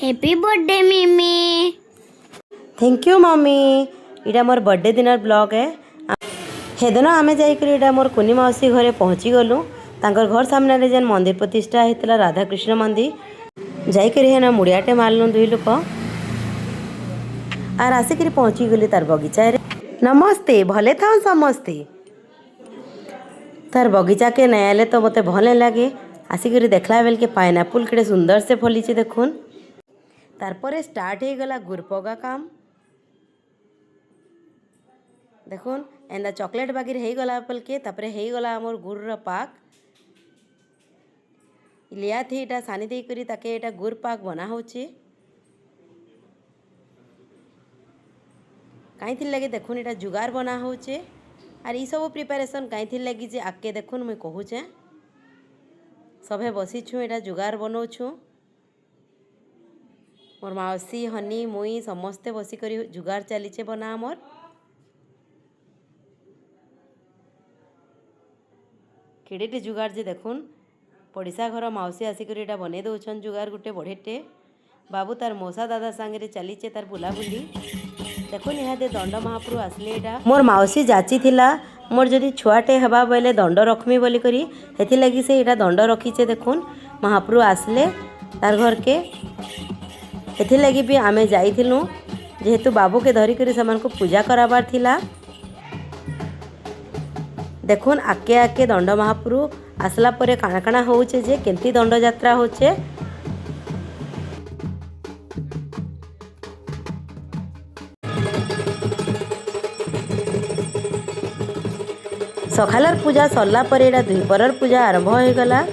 Happy birthday मिमी। Thank you mummy. इटा मोर birthday दिन ब्लॉग है। हेदिन आम जाकर मोर कुनी मौसी घरे पहुँची गलु। तांकर घर सामने जेन मंदिर प्रतिष्ठा होता राधाकृष्ण मंदिर जाकर है ना मुड़ियाटे मारलु दुई लोक आर आसिक पहुँची गली तार बगीचा रे। नमस्ते भले था समस्ते। तार बगीचा के नहीं आले तो मत भल नहीं लगे। आसिक देखला बेल के पाइनएप्पल केड़े सुंदर से फली देखुन। तारपरे स्टार्ट हो गला गुरपगा काम देखुन एंदा चॉकलेट बागिर हो गला पल के तापरे हो गला मोर गुड़ पाक लिया थी इटा सानी दे करी ताके इटा गुड़ पाक बना होचे। कहीं थी लगे देखुन इटा जुगार बना होचे आर ई सब प्रिपरेशन कहीं थी लगी जे आके देखुन मुई कहूचे सभे बसी छु इटा जुगार बनाऊ छु। मोर मौसी हनी मुई समस्ते बसी करी जुगार चलीचे बना मोर। केड़ेटे जुगार जे देखुन पड़िशा घर मौसी आसिक इटा बने दौन जुगार गोटे बढ़ेटे। बाबू तार मौसा दादा सांगे चलीचे तार बुलाबुली देखुन यहाँ दंड महाप्रभु आसले इटा मोर मौसी जाची थिला मोर जदि छुआटे हवा बोले दंड रखमी बोली करी हेथि लगी से इटा दंड रखीचे। देखुन महाप्रभु आसले तार घर के हेथि लगी भी आमे जाइथिलु जेहेतु बाबू के धरी करी समान को पूजा कराबार थिला। देखुन आके आके दंड महाप्रभु आसला परे काना काना होचे जे केमती दंड यात्रा होचे। सखालर पूजा सरला परे एटा दुईपरर पूजा आरंभ हो गला।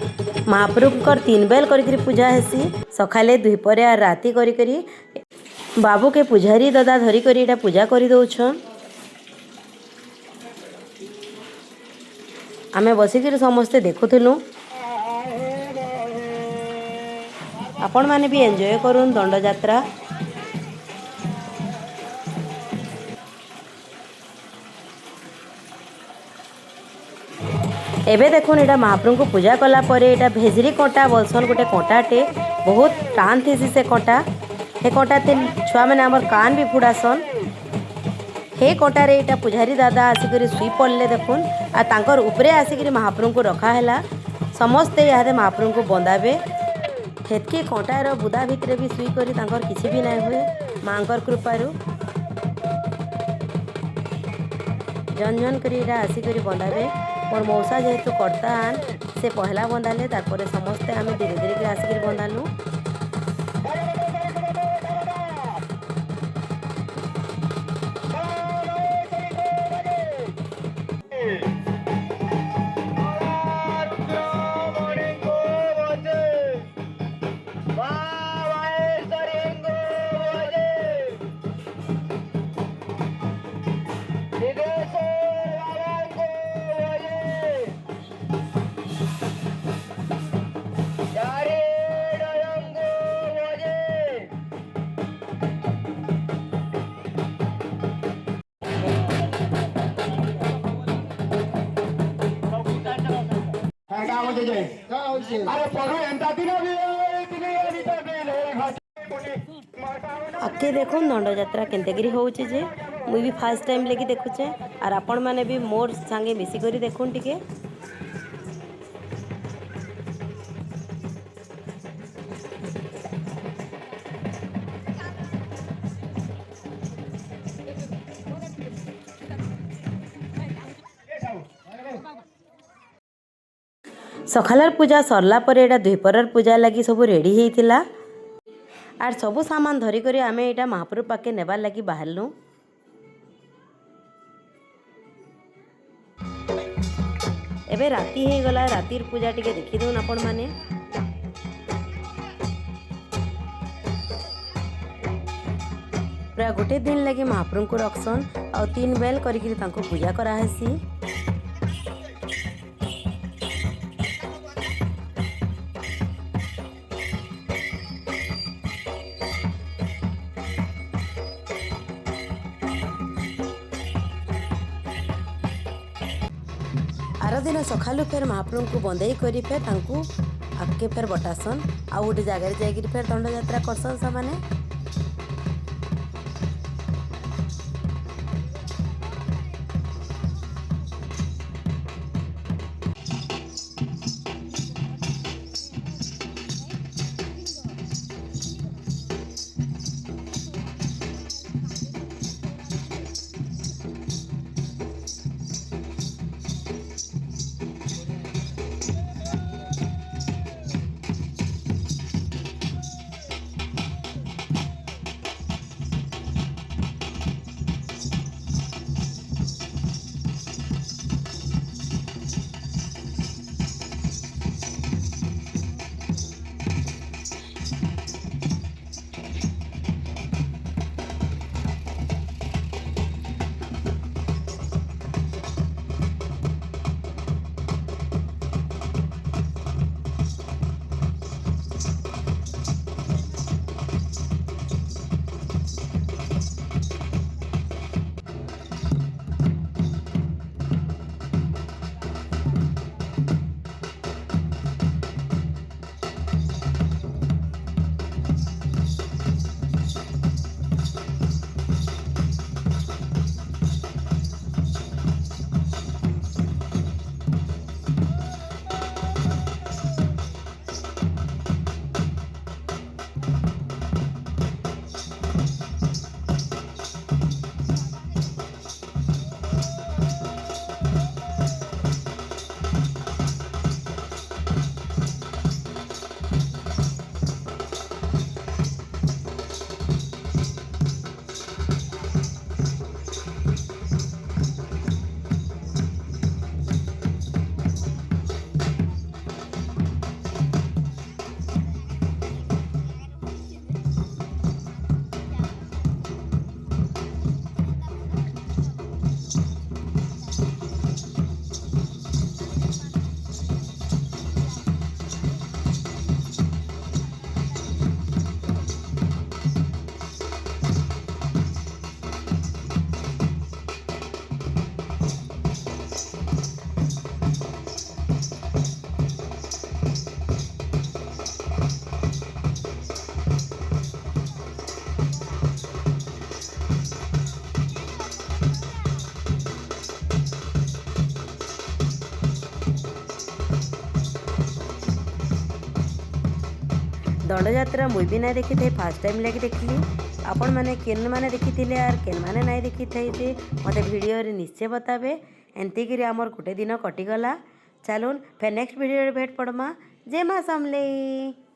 महाप्रभुकर 3 बेल करी पूजा हेसी सखाले दुईपरे आर राति करी बाबू के पुजारी दादा धरी करी एटा पूजा करी दउछन। आमे बसिक समस्ते देखुलु आपण माने भी एंजॉय करूँ दंड यात्रा। एबे देखुन एटा महाप्रभु को पूजा कला परे एटा भेजरी कंटा बोलसन गोटे कंटाटे बहुत टान थी से कंटा हे कंटा छुआ मैंने आमर कान भी फुड़ासन हे कंटारे एटा पुजारी दादा आसिक शुई पड़े देखुन आ तांकर उपरे आसिक महाप्रभु को रखाला समस्ते यहाँ महाप्रभु को बंदाबे हेतकी कंटार बुदा भितर भी शुई करी तांकर किसी भी नहीं हुए मांकर कृपारू जन जन करी एटा आसिक बंदाबे। मोर मौसा जेहेतु करतान से पहला बंधाले तारपरे समस्ते आमे धीरे धीरे आसिक बंधालु। आके देखो दंड यात्रा केनतेगिरी होउचे जे मुई भी फर्स्ट टाइम लेके देखुचे आर आपण माने भी मोर संगे मिसी करी देखुन टिके। सखालर पूजा सरला परे एटा दुईपरर पूजा लगी सब रेडी हेतिला आर सबू सामान धरी करी आमे एटा महाप्रभु पाके नेबार लगी बाहरलु। एबे राति हे गला रातिर पूजा टिके देखि दउन आपण माने। पूरा गोटे दिन लगे महाप्रभु को रखसन आ 3 बेल करी तांको पूजा करा हेसी। आर दिन सखालु फेर महाप्रभु को बंदई करी फेर तांको के फेर बटासन आउ गोटे जगार जाकि फेर दंड यात्रा करसन से। दंडयात्रा मुई भी ना देखी थे, फास्ट टाइम लगे देखली। आपण मैंने केन मैंने देखी थे यार केन मैंने नहीं देखी थे मत वीडियो रे निश्चय बताबे। एंती करी आमर गोटे दिन कटिगला। चलून फिर नेक्स्ट वीडियो भेट पड़मा। जय माँ समले।